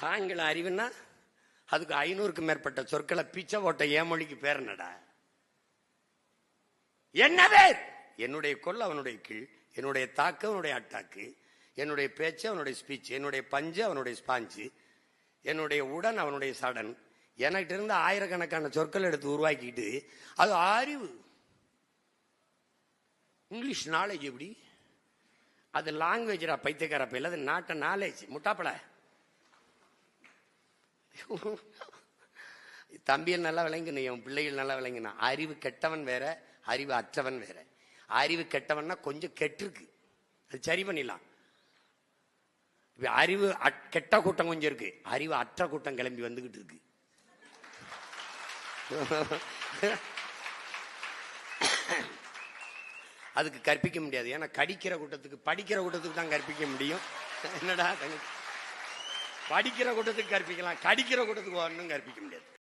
ஆங்கில அறிவுன்னா அதுக்கு 500க்கும் மேற்பட்ட சொற்களை பிச்சை ஓட்ட என் மொழிக்கு பேர் என்னடா? என்ன பேர்? என்னுடைய கொல் அவனுடைய கீழ், என்னுடைய தாக்கு அவனுடைய அட்டாக்கு, என்னுடைய பேச்சு அவனுடைய ஸ்பீச், என்னுடைய பஞ்சு அவனுடைய ஸ்பாஞ்சு, என்னுடைய உடன் அவனுடைய சடன். எனக்கு இருந்து ஆயிரக்கணக்கான சொற்கள் எடுத்து உருவாக்கிட்டு அது அறிவு. இங்கிலீஷ் நாலேஜ் எப்படி? அது லாங்குவேஜ் பைத்தியக்கார பையில, அது நாட்ட நாலேஜ். முட்டாப்பட தம்பியில் நல்லா விளங்கணும், என் பிள்ளைகள் நல்லா விளங்கணும். அறிவு கெட்டவன் வேற, அறிவு அற்றவன் வேற. அறிவு கெட்டவன்னா கொஞ்சம் கெட்டிருக்கு, அது சரி பண்ணிடலாம். அறிவு கெட்ட கூட்டம் கொஞ்சம் இருக்கு, அறிவு அற்ற கூட்டம் கிளம்பி வந்துகிட்டு இருக்கு. அதுக்கு கற்பிக்க முடியாது. ஏன்னா கடிக்கிற கூட்டத்துக்கு படிக்கிற கூட்டத்துக்கு தான் கற்பிக்க முடியும். என்னடா படிக்கிற கூட்டத்துக்கு கற்பிக்கலாம், கடிக்கிற கூட்டத்துக்கு ஒன்றும் கற்பிக்க முடியாது.